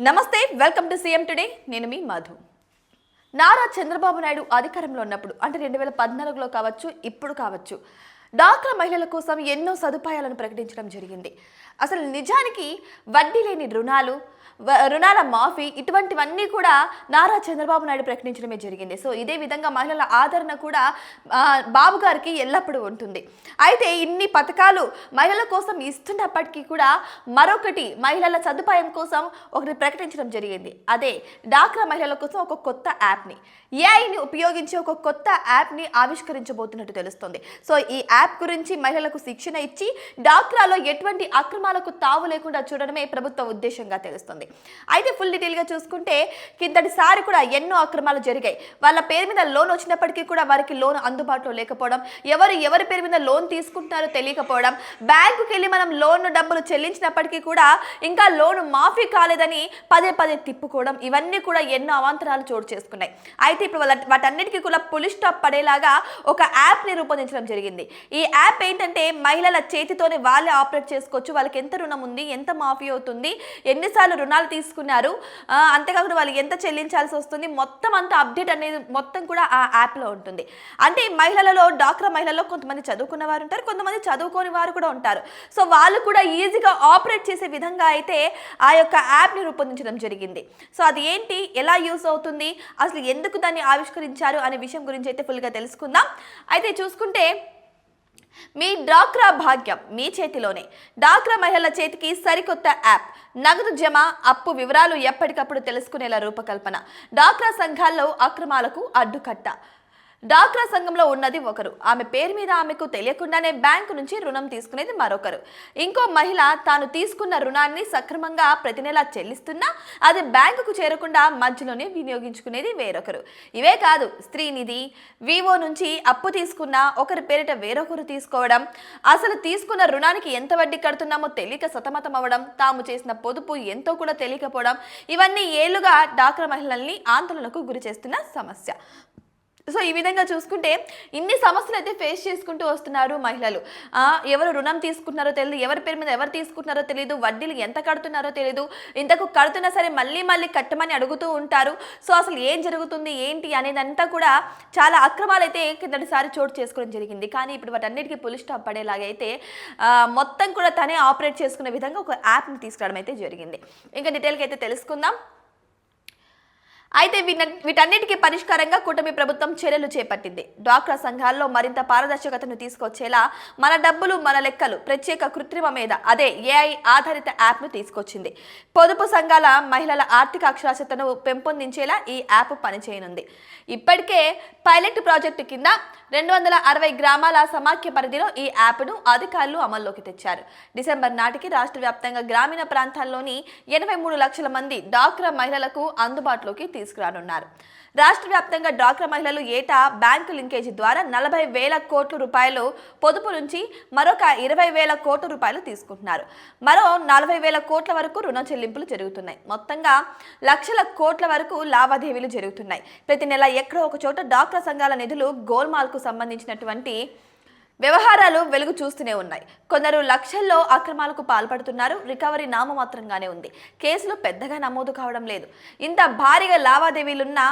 నమస్తే, welcome to CM today. నేను మీ మధు. నారా చంద్రబాబు నాయుడు అధికారంలో ఉన్నప్పుడు అంటే 2014లో కావచ్చు, ఇప్పుడు కావచ్చు, డాక్రా మహిళల కోసం ఎన్నో సదుపాయాలను ప్రకటించడం జరిగింది. అసలు నిజానికి వడ్డీ లేని రుణాల మాఫీ ఇటువంటివన్నీ కూడా నారా చంద్రబాబు నాయుడు ప్రకటించడమే జరిగింది. సో ఇదే విధంగా మహిళల ఆదరణ కూడా బాబు గారికి ఎల్లప్పుడూ ఉంటుంది. అయితే ఇన్ని పథకాలు మహిళల కోసం ఇస్తున్నప్పటికీ కూడా మరొకటి మహిళల సదుపాయం కోసం ఒకటి ప్రకటించడం జరిగింది. అదే డాక్రా మహిళల కోసం ఒక కొత్త యాప్ని, ఏఐని ఉపయోగించి ఒక కొత్త యాప్ని ఆవిష్కరించబోతున్నట్టు తెలుస్తుంది. సో ఈ యాప్ గురించి మహిళలకు శిక్షణ ఇచ్చి డాక్రాలో ఎటువంటి అక్రమాలకు తావు లేకుండా చూడడమే ప్రభుత్వ ఉద్దేశంగా తెలుస్తుంది. అయితే ఫుల్ డీటెయిల్గా చూసుకుంటే కిందటిసారి కూడా ఎన్నో అక్రమాలు జరిగాయి. వాళ్ళ పేరు మీద లోన్ వచ్చినప్పటికీ కూడా వారికి లోన్ అందుబాటులో లేకపోవడం, ఎవరి పేరు మీద లోన్ తీసుకుంటున్నారో తెలియకపోవడం, బ్యాంకుకి వెళ్ళి మనం లోన్ డబ్బులు చెల్లించినప్పటికీ కూడా ఇంకా లోన్ మాఫీ కాలేదని పదే పదే తిప్పుకోవడం, ఇవన్నీ కూడా ఎన్నో అవాంతరాలు చోటు చేసుకున్నాయి. అయితే ఇప్పుడు వాటన్నిటికీ కూడా పులి స్టాప్ పడేలాగా ఒక యాప్ని రూపొందించడం జరిగింది. ఈ యాప్ ఏంటంటే మహిళల చేతితోనే వాళ్ళే ఆపరేట్ చేసుకోవచ్చు. వాళ్ళకి ఎంత రుణం ఉంది, ఎంత మాఫీ అవుతుంది, ఎన్నిసార్లు రుణాలు తీసుకున్నారు, అంతేకాకుండా వాళ్ళు ఎంత చెల్లించాల్సి వస్తుంది, మొత్తం అంతా అప్డేట్ అనేది మొత్తం కూడా ఆ యాప్లో ఉంటుంది. అంటే డాక్రా మహిళల్లో కొంతమంది చదువుకున్న వారు ఉంటారు, కొంతమంది చదువుకోని వారు కూడా ఉంటారు. సో వాళ్ళు కూడా ఈజీగా ఆపరేట్ చేసే విధంగా అయితే ఆ యొక్క యాప్ని రూపొందించడం జరిగింది. సో అది ఏంటి, ఎలా యూస్ అవుతుంది, అసలు ఎందుకు దాన్ని ఆవిష్కరించారు అనే విషయం గురించి అయితే ఫుల్గా తెలుసుకుందాం. అయితే చూసుకుంటే మీ డాక్రా భాగ్యం మీ చేతిలోనే. డాక్రా మహిళల చేతికి సరికొత్త యాప్, నగదు జమ, అప్పు వివరాలు ఎప్పటికప్పుడు తెలుసుకునేలా రూపకల్పన. డాక్రా సంఘాల్లో అక్రమాలకు అడ్డుకట్ట. డాక్రా సంఘంలో ఉన్నది ఒకరు, ఆమె పేరు మీద ఆమెకు తెలియకుండానే బ్యాంకు నుంచి రుణం తీసుకునేది మరొకరు. ఇంకో మహిళ తాను తీసుకున్న రుణాన్ని సక్రమంగా ప్రతి నెలా చెల్లిస్తున్నా అది బ్యాంకుకు చేరకుండా మధ్యలోనే వినియోగించుకునేది వేరొకరు. ఇవే కాదు, స్త్రీనిధి, వివో నుంచి అప్పు తీసుకున్న ఒకరి పేరిట వేరొకరు తీసుకోవడం, అసలు తీసుకున్న రుణానికి ఎంత వడ్డీ కడుతున్నామో తెలియక సతమతం అవ్వడం, తాము చేసిన పొదుపు ఎంతో కూడా తెలియకపోవడం, ఇవన్నీ ఏళ్లుగా డాక్రా మహిళల్ని ఆందోళనకు గురి చేస్తున్న సమస్య. సో ఈ విధంగా చూసుకుంటే ఇన్ని సమస్యలు అయితే ఫేస్ చేసుకుంటూ వస్తున్నారు మహిళలు. ఎవరు రుణం తీసుకుంటున్నారో తెలియదు, ఎవరి పేరు మీద ఎవరు తీసుకుంటున్నారో తెలియదు, వడ్డీలు ఎంత కడుతున్నారో తెలియదు, ఇంతకు కడుతున్నా సరే మళ్ళీ కట్టమని అడుగుతూ ఉంటారు. సో అసలు ఏం జరుగుతుంది ఏంటి అనేదంతా కూడా చాలా అక్రమాలు అయితే కిందటిసారి చోటు చేసుకోవడం జరిగింది. కానీ ఇప్పుడు వాటన్నిటికీ పులి స్టాప్ పడేలాగా అయితే మొత్తం కూడా తనే ఆపరేట్ చేసుకునే విధంగా ఒక యాప్ని తీసుకురావడం అయితే జరిగింది. ఇంకా డీటెయిల్గా అయితే తెలుసుకుందాం. అయితే వీటన్నిటికీ పరిష్కారంగా కూటమి ప్రభుత్వం చర్యలు చేపట్టింది. డ్వాక్రా సంఘాల్లో మరింత పారదర్శకతను తీసుకొచ్చేలా మన డబ్బులు మన లెక్కలు ప్రత్యేక కృత్రిమ మీద అదే ఏఐ ఆధారిత యాప్ను తీసుకొచ్చింది. పొదుపు సంఘాల మహిళల ఆర్థిక అక్షరాస్యతను పెంపొందించేలా ఈ యాప్ పనిచేయనుంది. ఇప్పటికే పైలట్ ప్రాజెక్టు కింద 260 గ్రామాల సమాఖ్య పరిధిలో ఈ యాప్ను అధికారులు అమల్లోకి తెచ్చారు. డిసెంబర్ నాటికి రాష్ట్ర వ్యాప్తంగా గ్రామీణ ప్రాంతాల్లోని 83 లక్షల మంది డాక్రా మహిళలకు అందుబాటులోకి తీసుకురానున్నారు. రాష్ట్ర వ్యాప్తంగా డాక్రా మహిళలు ఏటా బ్యాంకు లింకేజీ ద్వారా 40,000 కోట్ల రూపాయలు పొదుపు నుంచి మరొక 20,000 కోట్ల రూపాయలు తీసుకుంటున్నారు. మరో 40,000 కోట్ల వరకు రుణ చెల్లింపులు జరుగుతున్నాయి. మొత్తంగా లక్షల కోట్ల వరకు లావాదేవీలు జరుగుతున్నాయి. ప్రతి నెల ఎక్కడో ఒక చోట డాక్రా సంఘాల నిధులు గోల్మాల్కు సంబంధించినటువంటి వ్యవహారాలు వెలుగు చూస్తూనే ఉన్నాయి. కొందరు లక్షల్లో అక్రమాలకు పాల్పడుతున్నారు. రికవరీ నామమాత్రంగానే ఉంది. కేసులు పెద్దగా నమోదు కావడం లేదు. ఇంత భారీగా లావాదేవీలున్నా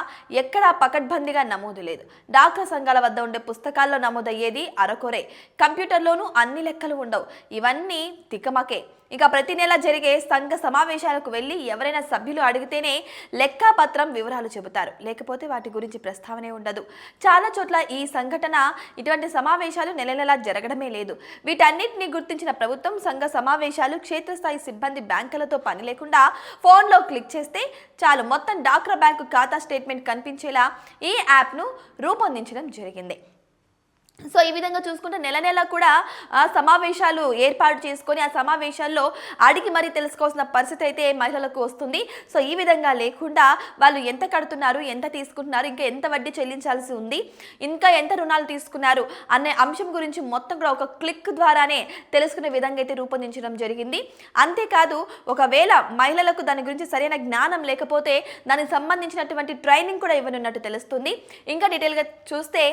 ఎక్కడా పకడ్బందీగా నమోదు లేదు. డాక్రా సంఘాల వద్ద ఉండే పుస్తకాల్లో నమోదయ్యేది అరకొరే, కంప్యూటర్లోనూ అన్ని లెక్కలు ఉండవు. ఇవన్నీ తికమకే. ఇక ప్రతి నెల జరిగే సంఘ సమావేశాలకు వెళ్ళి ఎవరైనా సభ్యులు అడిగితేనే లెక్కాపత్రం వివరాలు చెబుతారు, లేకపోతే వాటి గురించి ప్రస్తావనే ఉండదు. చాలా చోట్ల ఈ సంఘటన ఇటువంటి సమావేశాలు నెల జరగడమే లేదు. వీటన్నిటిని గుర్తించిన ప్రభుత్వం సంఘ సమావేశాలు, క్షేత్రస్థాయి సిబ్బంది బ్యాంకులతో పని లేకుండా ఫోన్లో క్లిక్ చేస్తే చాలు మొత్తం డాక్రా బ్యాంకు ఖాతా స్టేట్మెంట్ కనిపించేలా ఈ యాప్ను రూపొందించడం జరిగింది. సో ఈ విధంగా చూసుకుంటే నెల కూడా సమావేశాలు ఏర్పాటు చేసుకొని ఆ సమావేశాల్లో అడిగి మరీ తెలుసుకోవాల్సిన పరిస్థితి అయితే మహిళలకు వస్తుంది. సో ఈ విధంగా లేకుండా వాళ్ళు ఎంత కడుతున్నారు, ఎంత తీసుకుంటున్నారు, ఇంకా ఎంత వడ్డీ చెల్లించాల్సి ఉంది, ఇంకా ఎంత రుణాలు తీసుకున్నారు అనే అంశం గురించి మొత్తం కూడా ఒక క్లిక్ ద్వారానే తెలుసుకునే విధంగా అయితే రూపొందించడం జరిగింది. అంతేకాదు ఒకవేళ మహిళలకు దాని గురించి సరైన జ్ఞానం లేకపోతే దానికి సంబంధించినటువంటి ట్రైనింగ్ కూడా ఇవ్వనున్నట్టు తెలుస్తుంది. ఇంకా డీటెయిల్గా చూస్తే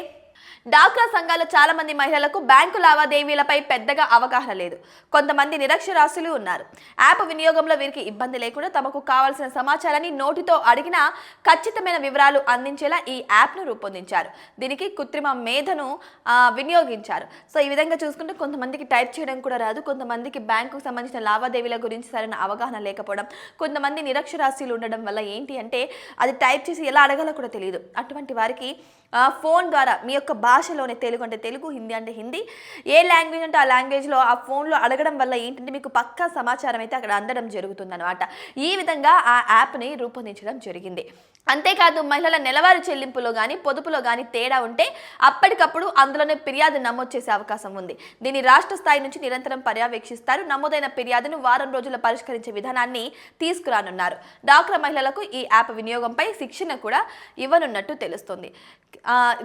డాక్రా సంఘాల చాలా మంది మహిళలకు బ్యాంకు లావాదేవీలపై పెద్దగా అవగాహన లేదు. కొంతమంది నిరక్షరాస్యులు ఉన్నారు. యాప్ వినియోగంలో వీరికి ఇబ్బంది లేకుండా తమకు కావాల్సిన సమాచారాన్ని నోటితో అడిగినా ఖచ్చితమైన వివరాలు అందించేలా ఈ యాప్ను రూపొందించారు. దీనికి కృత్రిమ మేధను వినియోగించారు. సో ఈ విధంగా చూసుకుంటే కొంతమందికి టైప్ చేయడం కూడా రాదు, కొంతమందికి బ్యాంకుకు సంబంధించిన లావాదేవీల గురించి సరైన అవగాహన లేకపోవడం, కొంతమంది నిరక్షరాస్యులు ఉండడం వల్ల ఏంటి అంటే అది టైప్ చేసి ఎలా అడగాలో కూడా తెలియదు. అటువంటి వారికి ఫోన్ ద్వారా మీ యొక్క భాషలోనే, తెలుగు అంటే తెలుగు, హిందీ అంటే హిందీ, ఏ లాంగ్వేజ్ అంటే ఆ లాంగ్వేజ్లో ఆ ఫోన్లో అడగడం వల్ల ఏంటంటే మీకు పక్కా సమాచారం అయితే అక్కడ అందడం జరుగుతుందన్నమాట. ఈ విధంగా ఆ యాప్ని రూపొందించడం జరిగింది. అంతేకాదు మహిళల నెలవారీ చెల్లింపులో కానీ పొదుపులో కానీ తేడా ఉంటే అప్పటికప్పుడు అందులోనే ఫిర్యాదు నమోదు చేసే అవకాశం ఉంది. దీన్ని రాష్ట్ర స్థాయి నుంచి నిరంతరం పర్యవేక్షిస్తారు. నమోదైన ఫిర్యాదును వారం రోజుల్లో పరిష్కరించే విధానాన్ని తీసుకురానున్నారు. డాక్రా మహిళలకు ఈ యాప్ వినియోగంపై శిక్షణ కూడా ఇవ్వనున్నట్టు తెలుస్తుంది.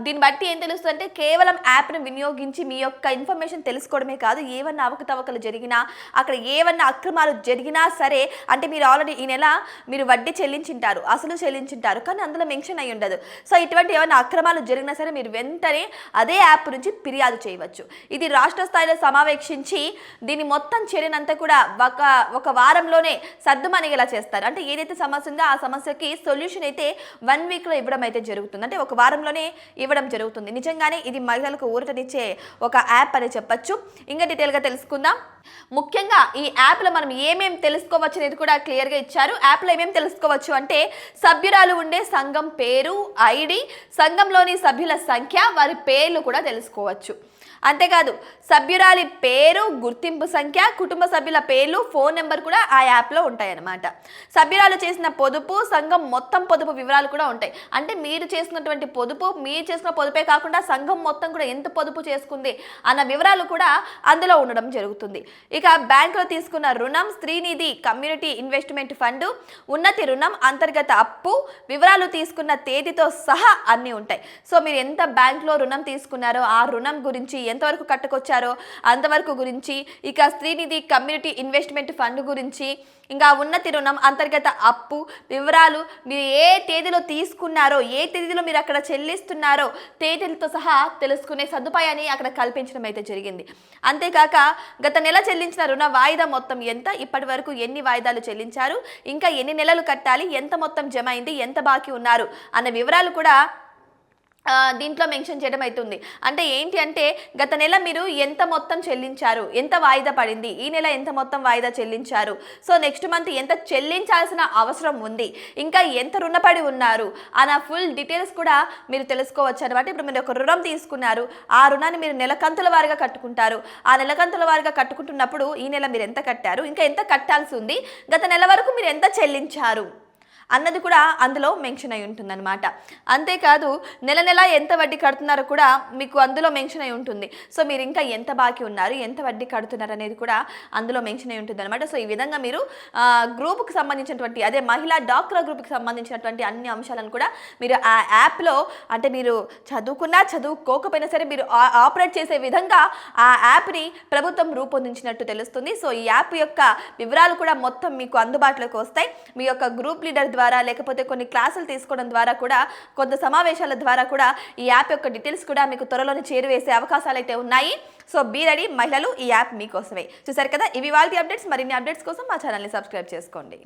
దీన్ని బట్టి ఏం తెలుస్తుంది అంటే కేవలం యాప్ను వినియోగించి మీ యొక్క ఇన్ఫర్మేషన్ తెలుసుకోవడమే కాదు, ఏమన్నా అవకతవకలు జరిగినా, అక్కడ ఏమన్నా అక్రమాలు జరిగినా సరే, అంటే మీరు ఆల్రెడీ ఈ నెల మీరు వడ్డీ చెల్లించింటారు, అసలు చెల్లించింటారు, కానీ అందులో మెన్షన్ అయ్యి ఉండదు. సో ఇటువంటి ఏమైనా అక్రమాలు జరిగినా సరే మీరు వెంటనే అదే యాప్ నుంచి ఫిర్యాదు చేయవచ్చు. ఇది రాష్ట్ర స్థాయిలో సమావేశించి దీన్ని మొత్తం చర్యనంతా కూడా ఒక వారంలోనే సర్దుమణిగేలా చేస్తారు. అంటే ఏదైతే సమస్య ఉందో ఆ సమస్యకి సొల్యూషన్ అయితే 1 వీక్లో ఇవ్వడం అయితే జరుగుతుంది. అంటే ఒక వారంలోనే ఇవ్వడం జరుగుతుంది. నిజంగానే ఇది మహిళలకు ఊరటనిచ్చే ఒక యాప్ అని చెప్పొచ్చు. ఇంకా డీటెయిల్గా తెలుసుకుందాం. ముఖ్యంగా ఈ యాప్లో మనం ఏమేమి తెలుసుకోవచ్చు అనేది కూడా క్లియర్గా ఇచ్చారు. యాప్లో ఏమేమి తెలుసుకోవచ్చు అంటే సభ్యురాలు ఉండే సంఘం పేరు, ఐడి, సంఘంలోని సభ్యుల సంఖ్య, వారి పేర్లు కూడా తెలుసుకోవచ్చు. అంతేకాదు సభ్యురాలి పేరు, గుర్తింపు సంఖ్య, కుటుంబ సభ్యుల పేర్లు, ఫోన్ నెంబర్ కూడా ఆ యాప్లో ఉంటాయన్నమాట. సభ్యురాలు చేసిన పొదుపు, సంఘం మొత్తం పొదుపు వివరాలు కూడా ఉంటాయి. అంటే మీరు చేసినటువంటి పొదుపు, మీరు చేసిన పొదుపే కాకుండా సంఘం మొత్తం కూడా ఎంత పొదుపు చేసుకుంది అన్న వివరాలు కూడా అందులో ఉండడం జరుగుతుంది. ఇక బ్యాంకులో తీసుకున్న రుణం, స్త్రీనిధి కమ్యూనిటీ ఇన్వెస్ట్మెంట్ ఫండ్, ఉన్నతి రుణం, అంతర్గత అప్పు వివరాలు తీసుకున్న తేదీతో సహా అన్నీ ఉంటాయి. సో మీరు ఎంత బ్యాంకులో రుణం తీసుకున్నారో, ఆ రుణం గురించి ఎంతవరకు కట్టుకొచ్చారో అంతవరకు గురించి, ఇక స్త్రీనిధి కమ్యూనిటీ ఇన్వెస్ట్మెంట్ ఫండ్ గురించి, ఇంకా ఉన్నతి రుణం, అంతర్గత అప్పు వివరాలు, మీరు ఏ తేదీలో తీసుకున్నారో, ఏ తేదీలో మీరు అక్కడ చెల్లిస్తున్నారో తేదీలతో సహా తెలుసుకునే సదుపాయాన్ని అక్కడ కల్పించడం అయితే జరిగింది. అంతేకాక గత నెల చెల్లించిన రుణ వాయిదా మొత్తం ఎంత, ఇప్పటి వరకు ఎన్ని వాయిదాలు చెల్లించారు, ఇంకా ఎన్ని నెలలు కట్టాలి, ఎంత మొత్తం జమ అయింది, ఎంత బాకీ ఉన్నారు అన్న వివరాలు కూడా దీంట్లో మెన్షన్ చేయడం అవుతుంది. అంటే ఏంటి అంటే గత నెల మీరు ఎంత మొత్తం చెల్లించారు, ఎంత వాయిదా పడింది, ఈ నెల ఎంత మొత్తం వాయిదా చెల్లించారు, సో నెక్స్ట్ మంత్ ఎంత చెల్లించాల్సిన అవసరం ఉంది, ఇంకా ఎంత రుణపడి ఉన్నారు అన్న ఫుల్ డీటెయిల్స్ కూడా మీరు తెలుసుకోవచ్చు అనమాట. ఇప్పుడు మీరు ఒక రుణం తీసుకున్నారు, ఆ రుణాన్ని మీరు నెలకంతుల వారిగా కట్టుకుంటారు. ఆ నెలకంతుల వారిగా కట్టుకుంటున్నప్పుడు ఈ నెల మీరు ఎంత కట్టారు, ఇంకా ఎంత కట్టాల్సి ఉంది, గత నెల వరకు మీరు ఎంత చెల్లించారు అన్నది కూడా అందులో మెన్షన్ అయి ఉంటుందన్నమాట. అంతేకాదు నెల నెల ఎంత వడ్డీ కడుతున్నారో కూడా మీకు అందులో మెన్షన్ అయి ఉంటుంది. సో మీరు ఇంకా ఎంత బాకీ ఉన్నారు, ఎంత వడ్డీ కడుతున్నారు అనేది కూడా అందులో మెన్షన్ అయి ఉంటుంది అనమాట. సో ఈ విధంగా మీరు గ్రూప్కి సంబంధించినటువంటి, అదే మహిళా డాక్రా గ్రూప్కి సంబంధించినటువంటి అన్ని అంశాలను కూడా మీరు ఆ యాప్లో, అంటే మీరు చదువుకున్నా చదువుకోకపోయినా సరే మీరు ఆపరేట్ చేసే విధంగా ఆ యాప్ని ప్రభుత్వం రూపొందించినట్టు తెలుస్తుంది. సో ఈ యాప్ యొక్క వివరాలు కూడా మొత్తం మీకు అందుబాటులోకి వస్తాయి. మీ యొక్క గ్రూప్ లీడర్ ద్వారా, లేకపోతే కొన్ని క్లాసులు తీసుకోవడం ద్వారా కూడా, కొంత సమావేశాల ద్వారా కూడా ఈ యాప్ యొక్క డీటెయిల్స్ కూడా మీకు త్వరలోనే చేరువేసే అవకాశాలు అయితే ఉన్నాయి. సో బీ రెడీ మహిళలు, ఈ యాప్ మీకోసమే. చూసారు కదా, ఇవి వాళ్ళ అప్డేట్స్. మరిన్ని అప్డేట్స్ కోసం మా ఛానల్ని సబ్స్క్రైబ్ చేసుకోండి.